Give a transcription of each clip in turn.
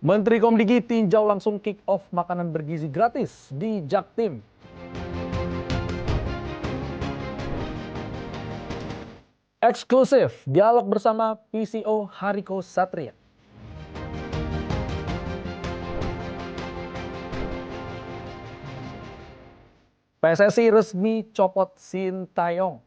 Menteri Komdigi tinjau langsung kick-off makanan bergizi gratis di Jaktim. Eksklusif, dialog bersama PCO Hariko Satria. PSSI resmi copot Sintayong.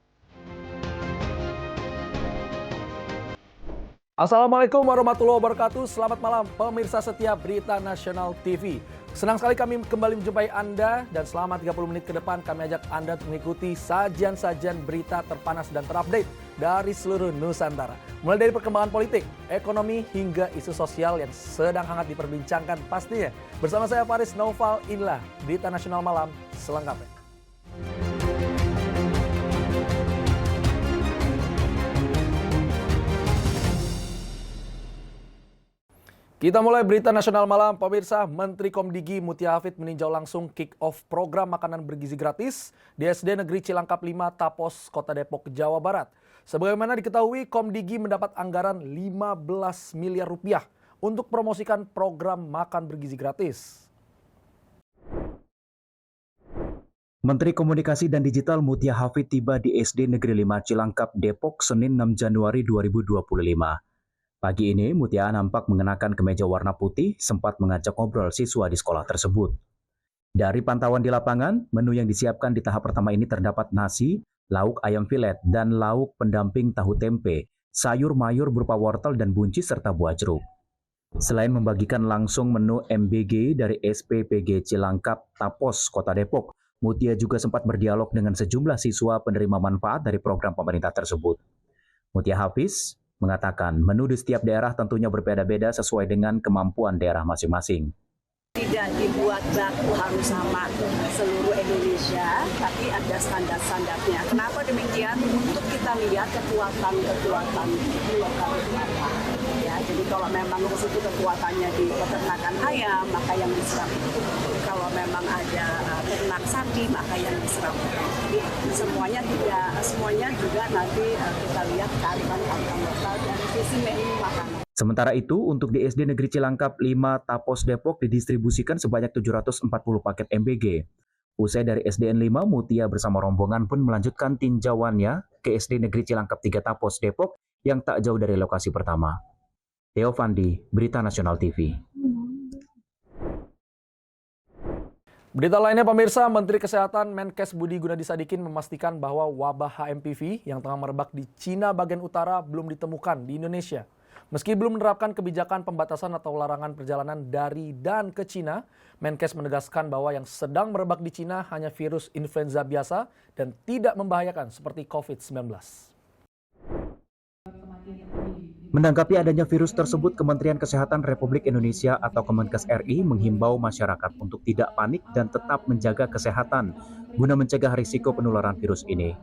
Assalamualaikum warahmatullahi wabarakatuh. Selamat malam pemirsa setia Berita Nasional TV. Senang sekali kami kembali menjumpai Anda dan selama 30 menit ke depan kami ajak Anda untuk mengikuti sajian-sajian berita terpanas dan terupdate dari seluruh Nusantara. Mulai dari perkembangan politik, ekonomi hingga isu sosial yang sedang hangat diperbincangkan pastinya. Bersama saya Faris Naufal, inilah Berita Nasional Malam selengkapnya. Kita mulai Berita Nasional Malam, pemirsa. Menteri Komdigi Mutia Hafid meninjau langsung kick-off program makanan bergizi gratis di SD Negeri Cilangkap 5 Tapos, Kota Depok, Jawa Barat. Sebagaimana diketahui, Komdigi mendapat anggaran 15 miliar rupiah untuk promosikan program makan bergizi gratis. Menteri Komunikasi dan Digital Mutia Hafid tiba di SD Negeri 5 Cilangkap, Depok, Senin 6 Januari 2025. Pagi ini, Mutia nampak mengenakan kemeja warna putih, sempat mengajak ngobrol siswa di sekolah tersebut. Dari pantauan di lapangan, menu yang disiapkan di tahap pertama ini terdapat nasi, lauk ayam filet, dan lauk pendamping tahu tempe, sayur mayur berupa wortel dan buncis serta buah jeruk. Selain membagikan langsung menu MBG dari SPPG Cilangkap Tapos, Kota Depok, Mutia juga sempat berdialog dengan sejumlah siswa penerima manfaat dari program pemerintah tersebut. Mutia Hafiz mengatakan menu di setiap daerah tentunya berbeda-beda sesuai dengan kemampuan daerah masing-masing. Tidak dibuat baku harus sama seluruh Indonesia, tapi ada standar-standarnya. Kenapa demikian? Untuk kita lihat kekuatan lokal itu apa. Ya, jadi kalau memang di situ kekuatannya di peternakan ayam, maka yang diserap itu. Kalau memang ada ternak sapi, maka yang diserap. Jadi semuanya juga nanti kita lihat kearifan lokal dan visi menu makanan. Sementara itu, untuk di SD Negeri Cilangkap 5 Tapos Depok didistribusikan sebanyak 740 paket MBG. Usai dari SDN 5, Mutia bersama rombongan pun melanjutkan tinjauannya ke SD Negeri Cilangkap 3 Tapos Depok yang tak jauh dari lokasi pertama. Theo Fandi, Berita Nasional TV. Berita lainnya pemirsa, Menteri Kesehatan Menkes Budi Gunadi Sadikin memastikan bahwa wabah HMPV yang tengah merebak di Cina bagian utara belum ditemukan di Indonesia. Meski belum menerapkan kebijakan pembatasan atau larangan perjalanan dari dan ke Cina, Menkes menegaskan bahwa yang sedang merebak di Cina hanya virus influenza biasa dan tidak membahayakan seperti COVID-19. Menanggapi adanya virus tersebut, Kementerian Kesehatan Republik Indonesia atau Kemenkes RI menghimbau masyarakat untuk tidak panik dan tetap menjaga kesehatan guna mencegah risiko penularan virus ini.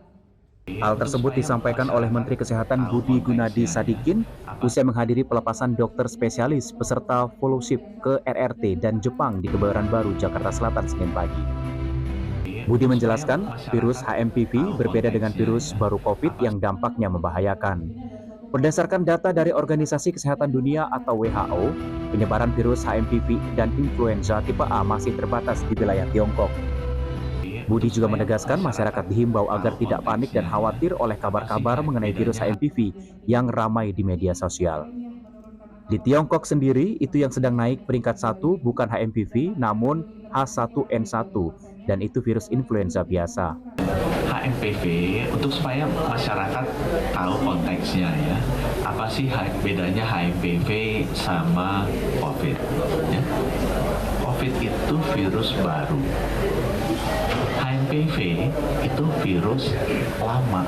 Hal tersebut disampaikan oleh Menteri Kesehatan Budi Gunadi Sadikin usai menghadiri pelepasan dokter spesialis peserta fellowship ke RRT dan Jepang di Kebayoran Baru, Jakarta Selatan, Senin pagi. Budi menjelaskan, virus HMPV berbeda dengan virus baru COVID yang dampaknya membahayakan. Berdasarkan data dari Organisasi Kesehatan Dunia atau WHO, penyebaran virus HMPV dan influenza tipe A masih terbatas di wilayah Tiongkok. Budi juga menegaskan masyarakat dihimbau agar tidak panik dan khawatir oleh kabar-kabar mengenai virus HMPV yang ramai di media sosial. Di Tiongkok sendiri, itu yang sedang naik peringkat 1 bukan HMPV, namun H1N1, dan itu virus influenza biasa. HMPV, untuk supaya masyarakat tahu konteksnya ya, apa sih bedanya HMPV sama COVID? Ya. COVID itu virus baru. HMPV itu virus lama,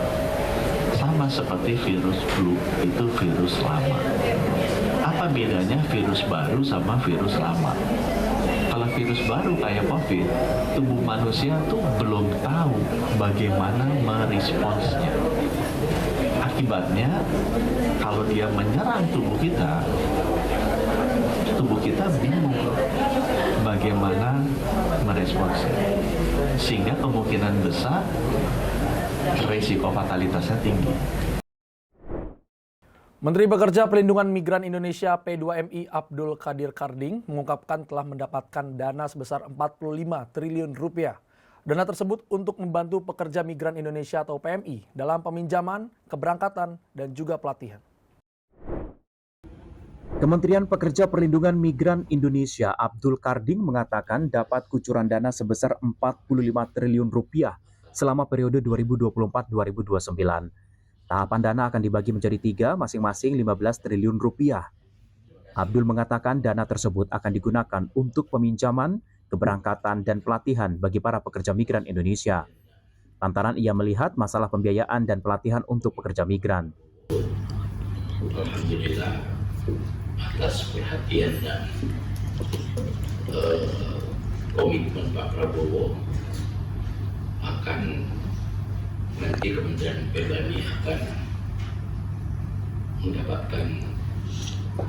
sama seperti virus flu itu virus lama. Apa bedanya virus baru sama virus lama? Kalau virus baru kayak COVID, tubuh manusia tuh belum tahu bagaimana meresponsnya. Akibatnya, kalau dia menyerang tubuh kita bingung bagaimana meresponsnya. Sehingga kemungkinan besar risiko fatalitasnya tinggi. Menteri Pekerja Pelindungan Migran Indonesia P2MI Abdul Qadir Karding mengungkapkan telah mendapatkan dana sebesar 45 triliun rupiah. Dana tersebut untuk membantu pekerja migran Indonesia atau PMI dalam peminjaman, keberangkatan, dan juga pelatihan. Kementerian Pekerja Perlindungan Migran Indonesia Abdul Karding mengatakan dapat kucuran dana sebesar 45 triliun rupiah selama periode 2024-2029. Tahapan dana akan dibagi menjadi 3, masing-masing 15 triliun rupiah. Abdul mengatakan dana tersebut akan digunakan untuk peminjaman, keberangkatan, dan pelatihan bagi para pekerja migran Indonesia. Lantaran ia melihat masalah pembiayaan dan pelatihan untuk pekerja migran. Alhamdulillah atas perhatian dan komitmen Pak Prabowo akan nanti Kementerian PBMI akan mendapatkan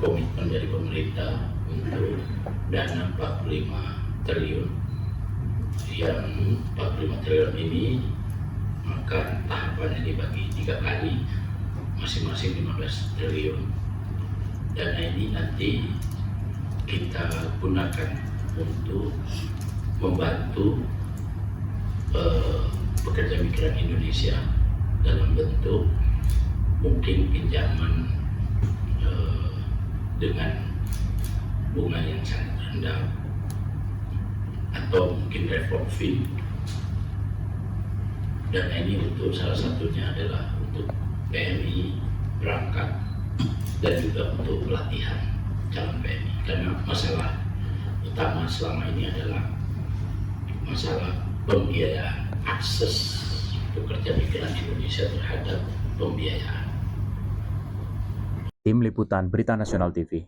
komitmen dari pemerintah untuk dana 45 triliun. Yang 45 triliun ini akan tahapannya dibagi 3 kali, masing-masing 15 triliun. Dana ini nanti kita gunakan untuk membantu pekerja migran Indonesia dalam bentuk mungkin pinjaman dengan bunga yang sangat rendah atau mungkin revolving. Dan ini untuk salah satunya adalah untuk PMI berangkat dan juga untuk pelatihan calon PMI, karena masalah utama selama ini adalah masalah pembiayaan, akses pekerja migran Indonesia terhadap pembiayaan. Tim Liputan Berita Nasional TV.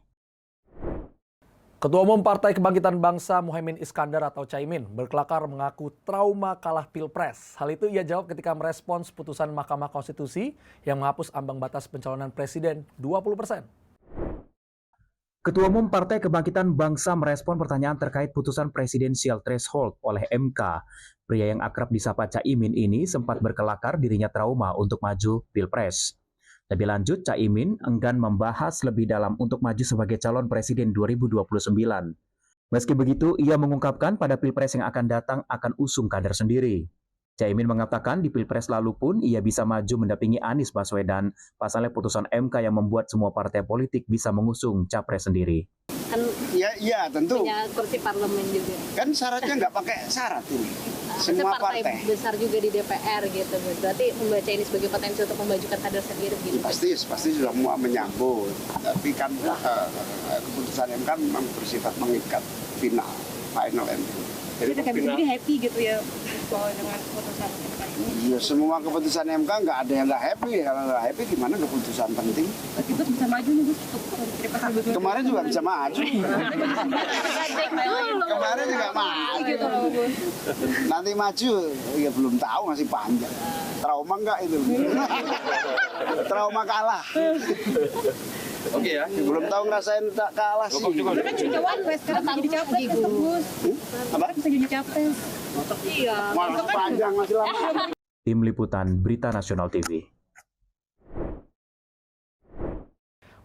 Ketua Umum Partai Kebangkitan Bangsa Muhaimin Iskandar atau Caimin berkelakar mengaku trauma kalah Pilpres. Hal itu ia jawab ketika merespons putusan Mahkamah Konstitusi yang menghapus ambang batas pencalonan presiden 20%. Ketua Umum Partai Kebangkitan Bangsa merespon pertanyaan terkait putusan presidensial threshold oleh MK. Pria yang akrab disapa Caimin ini sempat berkelakar dirinya trauma untuk maju Pilpres. Lebih lanjut, Caimin enggan membahas lebih dalam untuk maju sebagai calon presiden 2029. Meski begitu, ia mengungkapkan pada Pilpres yang akan datang akan usung kader sendiri. Caimin mengatakan di Pilpres lalu pun ia bisa maju mendampingi Anies Baswedan, pasalnya putusan MK yang membuat semua partai politik bisa mengusung capres sendiri. Kan Ya tentu. punya kursi parlemen juga. Kan syaratnya nggak pakai syarat ini. Maksudnya Semua partai partai. besar juga di DPR gitu. Berarti membaca ini sebagai potensi untuk memajukan kader sendiri gitu. Pasti sudah semua menyambut. Tapi kan keputusan MK memang bersifat mengikat final MK. Jadi kami sendiri happy gitu ya kalau dengan keputusan MK ini. Ya semua keputusan MK nggak ada yang nggak happy. Kalau nggak happy gimana keputusan penting? Berarti Gus bisa maju nih Gus untuk Pilpres 2024. Kemarin juga bisa maju. Kemarin juga maju. Gitu loh Gus. Nanti maju ya belum tahu, masih panjang. Trauma nggak itu? Trauma kalah. Oke ya. Belum tahu ngerasain tak kalah sih. Kan juga Wapres sekarang bisa jadi capres tetap Gus. Apa? Bisa jadi capres. Iya. Masih panjang, masih lama. Tim Liputan Berita Nasional TV.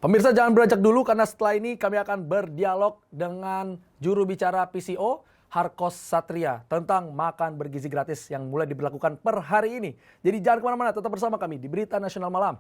Pemirsa jangan beranjak dulu karena setelah ini kami akan berdialog dengan juru bicara PCO Harkos Satria tentang makan bergizi gratis yang mulai diberlakukan per hari ini. Jadi jangan kemana-mana, tetap bersama kami di Berita Nasional Malam.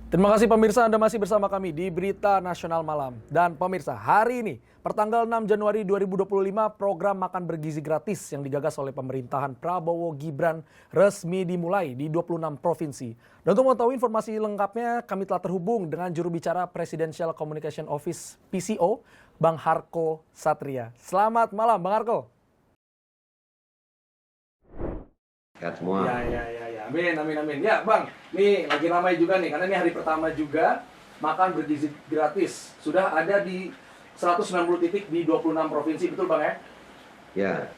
Terima kasih pemirsa, Anda masih bersama kami di Berita Nasional Malam. Dan pemirsa, hari ini, pertanggal 6 Januari 2025, program makan bergizi gratis yang digagas oleh pemerintahan Prabowo Gibran resmi dimulai di 26 provinsi. Dan untuk mengetahui informasi lengkapnya, kami telah terhubung dengan juru bicara Presidential Communication Office PCO, Bang Harko Satria. Selamat malam, Bang Harko. Sehat semua. Ya. Amin. Ya, Bang, nih lagi ramai juga nih, karena ini hari pertama juga makan bergizi gratis. Sudah ada di 190 titik di 26 provinsi, betul Bang ya? Ya,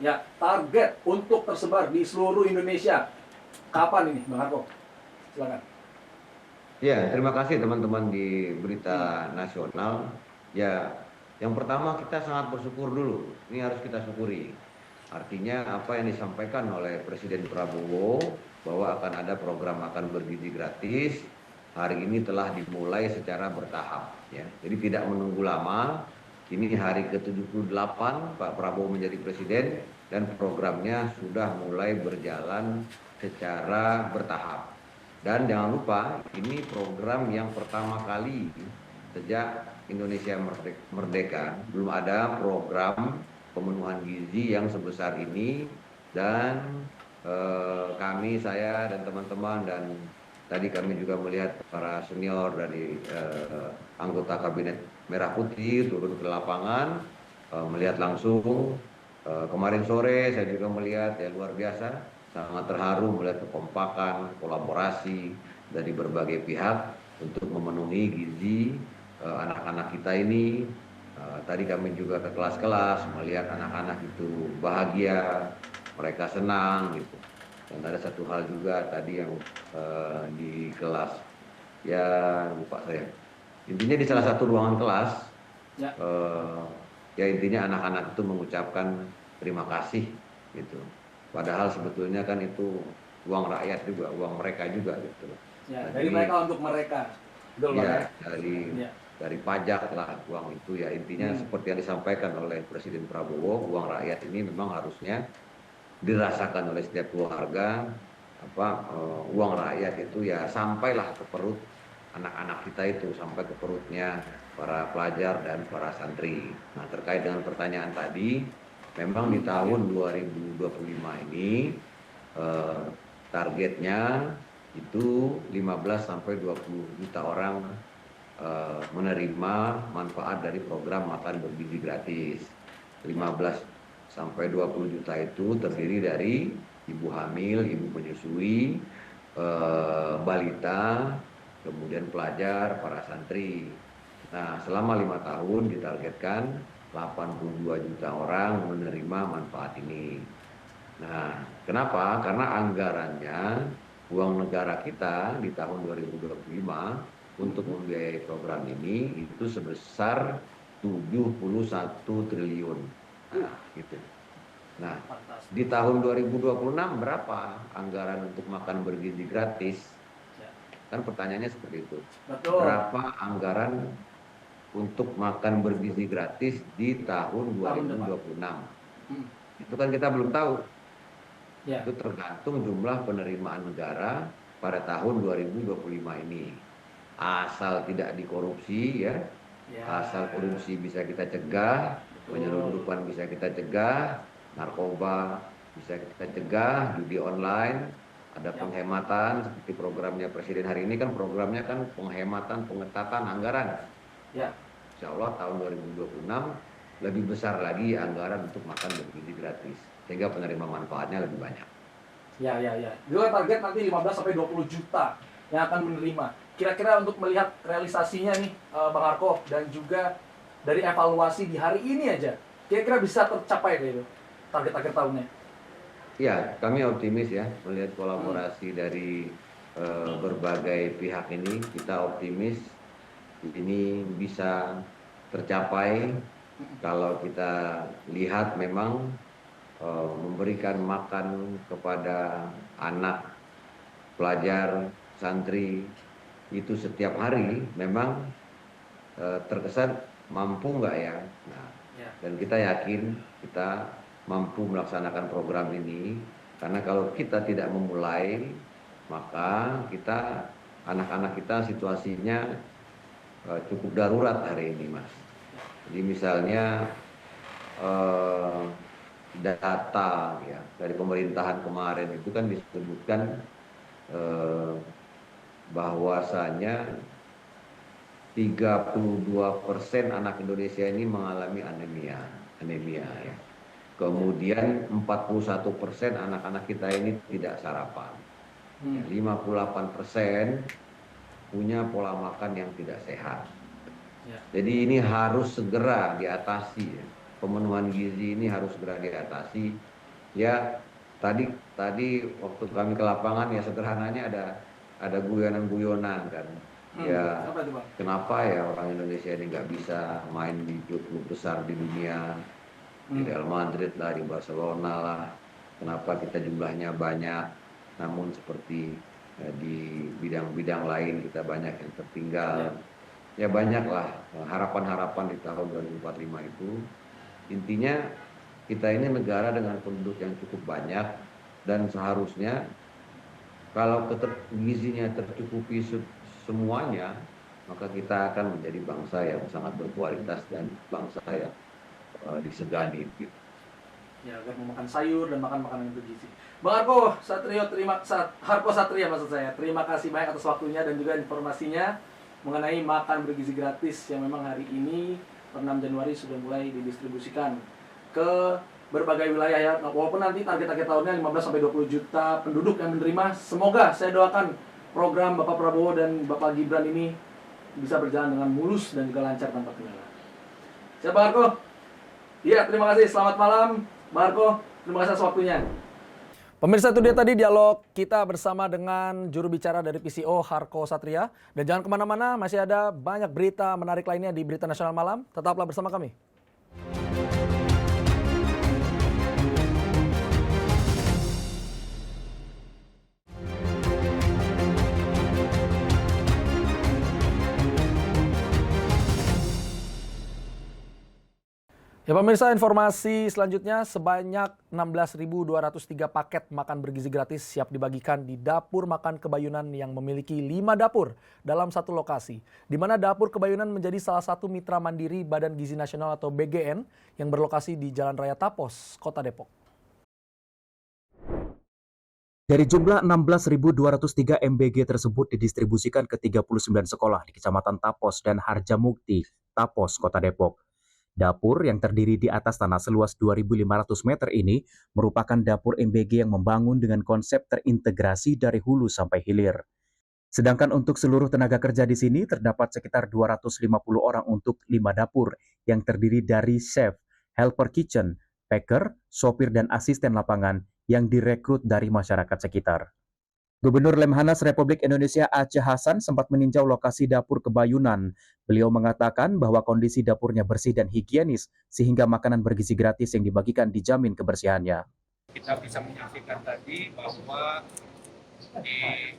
Ya, target untuk tersebar di seluruh Indonesia. Kapan ini, Bang Harko? Silakan. Ya, terima kasih teman-teman di Berita Nasional. Ya, yang pertama kita sangat bersyukur dulu. Ini harus kita syukuri. Artinya apa yang disampaikan oleh Presiden Prabowo bahwa akan ada program makan bergizi gratis hari ini telah dimulai secara bertahap. Ya, jadi tidak menunggu lama. Ini hari ke-78 Pak Prabowo menjadi presiden dan programnya sudah mulai berjalan secara bertahap. Dan jangan lupa, ini program yang pertama kali sejak Indonesia merdeka. Belum ada program pemenuhan gizi yang sebesar ini. Dan kami, saya dan teman-teman, dan tadi kami juga melihat para senior dari anggota Kabinet Merah Putih turun ke lapangan, melihat langsung. Kemarin sore saya juga melihat, ya luar biasa. Sangat terharu melihat kekompakan, kolaborasi dari berbagai pihak untuk memenuhi gizi anak-anak kita ini. Tadi kami juga ke kelas-kelas melihat anak-anak itu bahagia, mereka senang gitu. Dan ada satu hal juga tadi yang di kelas, ya lupa saya. Intinya di salah satu ruangan kelas, ya intinya anak-anak itu mengucapkan terima kasih gitu. Padahal sebetulnya kan itu uang rakyat juga, uang mereka juga gitu. Ya, dari mereka untuk mereka. Betul, ya, Pak. dari pajak lah uang itu ya, intinya seperti yang disampaikan oleh Presiden Prabowo, uang rakyat ini memang harusnya dirasakan oleh setiap keluarga. Uang rakyat itu ya sampailah ke perut anak-anak kita itu, sampai ke perutnya para pelajar dan para santri. Nah, terkait dengan pertanyaan tadi, memang di tahun 2025 ini targetnya itu 15 sampai 20 juta orang menerima manfaat dari program makan bergizi gratis. 15 sampai 20 juta itu terdiri dari ibu hamil, ibu menyusui, balita, kemudian pelajar, para santri. Nah, selama 5 tahun ditargetkan 82 juta orang menerima manfaat ini. Nah, kenapa? Karena anggarannya, uang negara kita di tahun 2025 untuk membiayai program ini itu sebesar 71 triliun. Nah, gitu. Nah, di tahun 2026 berapa anggaran untuk makan bergizi gratis? Kan pertanyaannya seperti itu. Betul. Berapa anggaran untuk makan bergizi gratis di tahun 2026? Itu kan kita belum tahu. Ya. Itu tergantung jumlah penerimaan negara pada tahun 2025 ini. Asal tidak dikorupsi ya. Asal korupsi bisa kita cegah, penyelundupan bisa kita cegah, narkoba bisa kita cegah, judi online, ada penghematan seperti programnya Presiden hari ini kan, programnya kan penghematan, pengetatan anggaran. Ya. Insya Allah tahun 2026 lebih besar lagi anggaran untuk makan bergizi gratis, sehingga penerima manfaatnya lebih banyak. Ya. Juga target nanti 15 sampai 20 juta yang akan menerima. Kira-kira untuk melihat realisasinya nih, Bang Arko, dan juga dari evaluasi di hari ini aja, kira-kira bisa tercapai kayak itu target-target tahunnya? Ya, kami optimis ya melihat kolaborasi dari berbagai pihak ini. Kita optimis ini bisa tercapai kalau kita lihat memang memberikan makan kepada anak, pelajar, santri itu setiap hari memang terkesan mampu nggak ya? Nah, dan kita yakin kita mampu melaksanakan program ini, karena kalau kita tidak memulai maka kita, anak-anak kita situasinya cukup darurat hari ini, Mas. Jadi misalnya data ya dari pemerintahan kemarin itu kan disebutkan bahwasanya 32% anak Indonesia ini mengalami anemia ya. Kemudian 41% anak-anak kita ini tidak sarapan. 58% punya pola makan yang tidak sehat. Jadi ini harus segera diatasi ya. Pemenuhan gizi ini harus segera diatasi. Ya, tadi waktu kami ke lapangan ya sederhananya ada guyonan-guyonan kan. Ya, Apa itu, Bang? kenapa ya orang Indonesia ini nggak bisa main di klub-klub besar di dunia, di Real Madrid lah, di Barcelona lah. Kenapa kita jumlahnya banyak, namun seperti di bidang-bidang lain kita banyak yang tertinggal. Ya banyaklah harapan-harapan di tahun 2045 itu. Intinya kita ini negara dengan penduduk yang cukup banyak dan seharusnya kalau gizinya tercukupi semuanya, maka kita akan menjadi bangsa yang sangat berkualitas dan bangsa yang disegani. Gitu. Ya, agar memakan sayur dan makan makanan yang bergizi. Bang Harko Satrio, Harko Satria maksud saya. Terima kasih banyak atas waktunya dan juga informasinya mengenai makan bergizi gratis yang memang hari ini per 6 Januari sudah mulai didistribusikan ke berbagai wilayah ya. Walaupun nanti target tahunnya 15 sampai 20 juta penduduk yang menerima. Semoga saya doakan program Bapak Prabowo dan Bapak Gibran ini bisa berjalan dengan mulus dan juga lancar tanpa kendala. Siap Bang Harko? Iya, terima kasih. Selamat malam. Bang Harko, terima kasih atas waktunya. Pemirsa, itu dia tadi dialog kita bersama dengan juru bicara dari PCO, Harko Satria. Dan jangan kemana-mana, masih ada banyak berita menarik lainnya di Berita Nasional Malam. Tetaplah bersama kami. Ya pemirsa, informasi selanjutnya sebanyak 16.203 paket makan bergizi gratis siap dibagikan di Dapur Makan Kebayunan yang memiliki 5 dapur dalam satu lokasi. Di mana Dapur Kebayunan menjadi salah satu mitra mandiri Badan Gizi Nasional atau BGN yang berlokasi di Jalan Raya Tapos, Kota Depok. Dari jumlah 16.203 MBG tersebut didistribusikan ke 39 sekolah di Kecamatan Tapos dan Harjamukti, Tapos, Kota Depok. Dapur yang terdiri di atas tanah seluas 2.500 meter ini merupakan dapur MBG yang membangun dengan konsep terintegrasi dari hulu sampai hilir. Sedangkan untuk seluruh tenaga kerja di sini terdapat sekitar 250 orang untuk 5 dapur yang terdiri dari chef, helper kitchen, packer, sopir dan asisten lapangan yang direkrut dari masyarakat sekitar. Gubernur Lemhanas Republik Indonesia Aceh Hasan sempat meninjau lokasi dapur Kebayunan. Beliau mengatakan bahwa kondisi dapurnya bersih dan higienis sehingga makanan bergizi gratis yang dibagikan dijamin kebersihannya. Kita bisa menyaksikan tadi bahwa di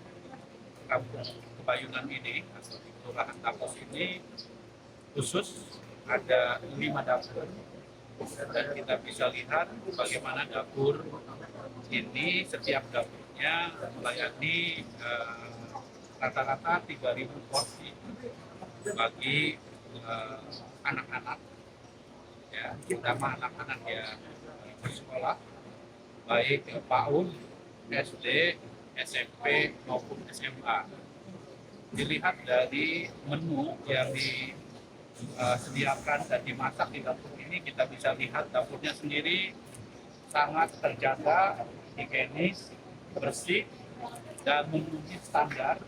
Kampung Kebayunan ini atau di Kelurahan Tapos ini khusus ada 5 dapur dan kita bisa lihat bagaimana dapur ini setiap dapurnya melayani rata-rata 3.000 porsi bagi anak-anak, ya, terutama anak-anak yang bersekolah, baik PAUD, SD, SMP maupun SMA. Dilihat dari menu yang disediakan dan dimasak di dapur ini, kita bisa lihat dapurnya sendiri sangat terjaga, higienis, bersih, dan memenuhi standar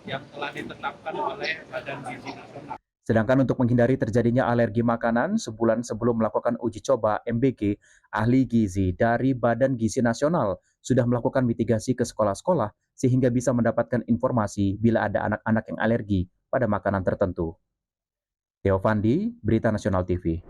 yang telah ditetapkan oleh Badan Gizi Nasional. Sedangkan untuk menghindari terjadinya alergi makanan, sebulan sebelum melakukan uji coba MBG, ahli gizi dari Badan Gizi Nasional sudah melakukan mitigasi ke sekolah-sekolah sehingga bisa mendapatkan informasi bila ada anak-anak yang alergi pada makanan tertentu. Theo Fandi, Berita Nasional TV.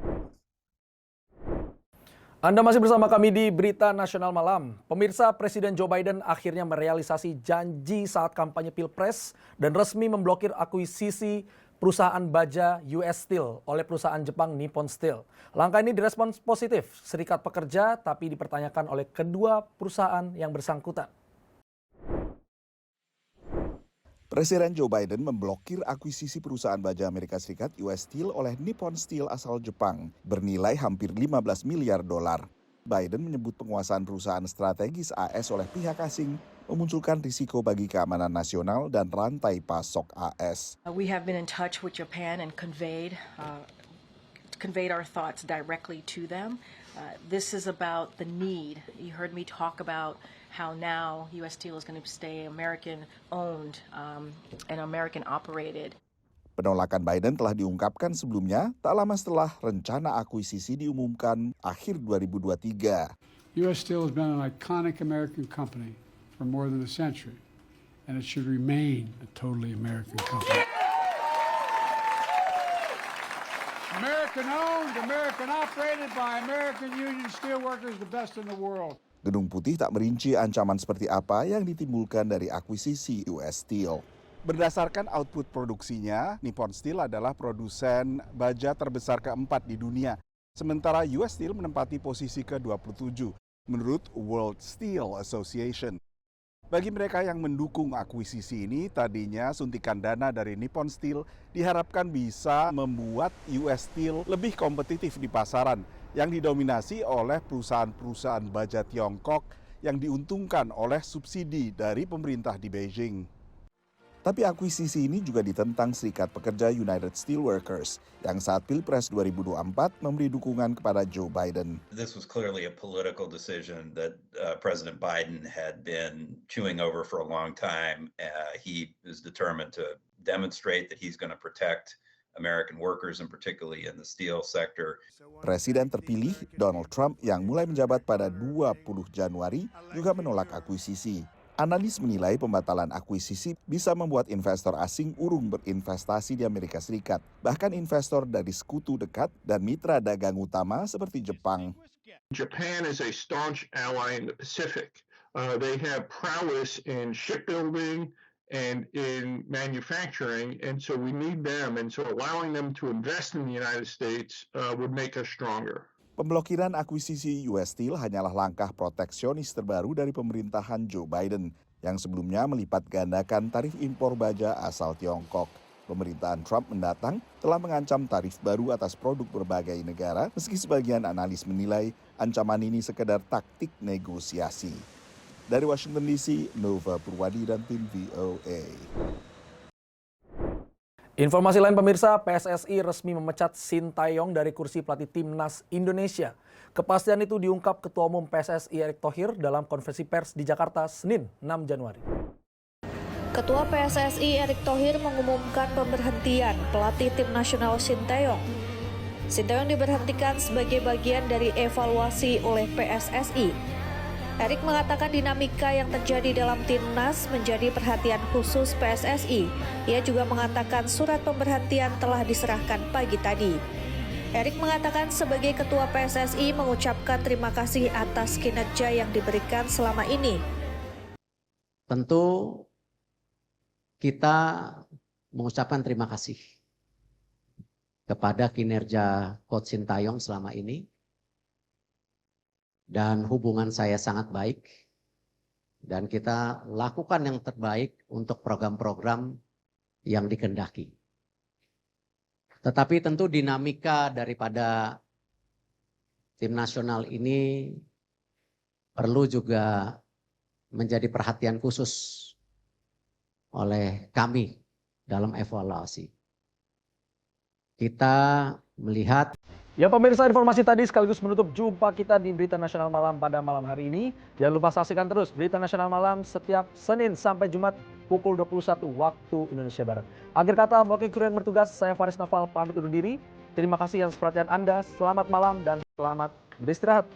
Anda masih bersama kami di Berita Nasional Malam. Pemirsa, Presiden Joe Biden akhirnya merealisasi janji saat kampanye Pilpres dan resmi memblokir akuisisi perusahaan baja US Steel oleh perusahaan Jepang Nippon Steel. Langkah ini direspons positif Serikat Pekerja, tapi dipertanyakan oleh kedua perusahaan yang bersangkutan. Presiden Joe Biden memblokir akuisisi perusahaan baja Amerika Serikat US Steel oleh Nippon Steel asal Jepang bernilai hampir 15 miliar dolar. Biden menyebut penguasaan perusahaan strategis AS oleh pihak asing memunculkan risiko bagi keamanan nasional dan rantai pasok AS. We have been in touch with Japan and conveyed our thoughts directly to them. This is about the need. You heard me talk about how now U.S. Steel is going to stay American-owned and American-operated. Penolakan Biden telah diungkapkan sebelumnya tak lama setelah rencana akuisisi diumumkan akhir 2023. U.S. Steel has been an iconic American company for more than a century. and it should remain a totally American company. American owned, American operated by American Union Steelworkers, the best in the world. Gedung Putih tak merinci ancaman seperti apa yang ditimbulkan dari akuisisi US Steel. Berdasarkan output produksinya, Nippon Steel adalah produsen baja terbesar keempat di dunia. Sementara US Steel menempati posisi ke-27 menurut World Steel Association. Bagi mereka yang mendukung akuisisi ini, tadinya suntikan dana dari Nippon Steel diharapkan bisa membuat US Steel lebih kompetitif di pasaran yang didominasi oleh perusahaan-perusahaan baja Tiongkok yang diuntungkan oleh subsidi dari pemerintah di Beijing. Tapi akuisisi ini juga ditentang Serikat Pekerja United Steelworkers yang saat Pilpres 2024 memberi dukungan kepada Joe Biden. This was clearly a political decision that President Biden had been chewing over for a long time. He is determined to demonstrate that he's going to protect American workers and particularly in the steel sector. Presiden terpilih Donald Trump yang mulai menjabat pada 20 Januari juga menolak akuisisi. Analis menilai pembatalan akuisisi bisa membuat investor asing urung berinvestasi di Amerika Serikat. Bahkan investor dari sekutu dekat dan mitra dagang utama seperti Jepang. Japan is a staunch ally in the Pacific. They have prowess in shipbuilding and in manufacturing, and so we need them. And so allowing them to invest in the United States would make us stronger. Pemblokiran akuisisi US Steel hanyalah langkah proteksionis terbaru dari pemerintahan Joe Biden yang sebelumnya melipat gandakan tarif impor baja asal Tiongkok. Pemerintahan Trump mendatang telah mengancam tarif baru atas produk berbagai negara, meski sebagian analis menilai ancaman ini sekedar taktik negosiasi. Dari Washington DC, Nova Purwadi dan tim VOA. Informasi lain pemirsa, PSSI resmi memecat Sintayong dari kursi pelatih Timnas Indonesia. Kepastian itu diungkap Ketua Umum PSSI Erick Thohir dalam konferensi pers di Jakarta Senin 6 Januari. Ketua PSSI Erick Thohir mengumumkan pemberhentian pelatih tim nasional Sintayong. Sintayong diberhentikan sebagai bagian dari evaluasi oleh PSSI. Erick mengatakan dinamika yang terjadi dalam timnas menjadi perhatian khusus PSSI. Ia juga mengatakan surat pemberhentian telah diserahkan pagi tadi. Erick mengatakan sebagai ketua PSSI mengucapkan terima kasih atas kinerja yang diberikan selama ini. Tentu kita mengucapkan terima kasih kepada kinerja Coach Sintayong selama ini. Dan hubungan saya sangat baik dan kita lakukan yang terbaik untuk program-program yang dikehendaki. Tetapi tentu dinamika daripada tim nasional ini perlu juga menjadi perhatian khusus oleh kami dalam evaluasi. Kita melihat. Ya pemirsa, informasi tadi sekaligus menutup jumpa kita di Berita Nasional Malam pada malam hari ini. Jangan lupa saksikan terus Berita Nasional Malam setiap Senin sampai Jumat pukul 21 waktu Indonesia Barat. Akhir kata, mewakili kru yang bertugas, saya Faris Noval pamit undur diri. Terima kasih atas perhatian Anda, selamat malam dan selamat beristirahat.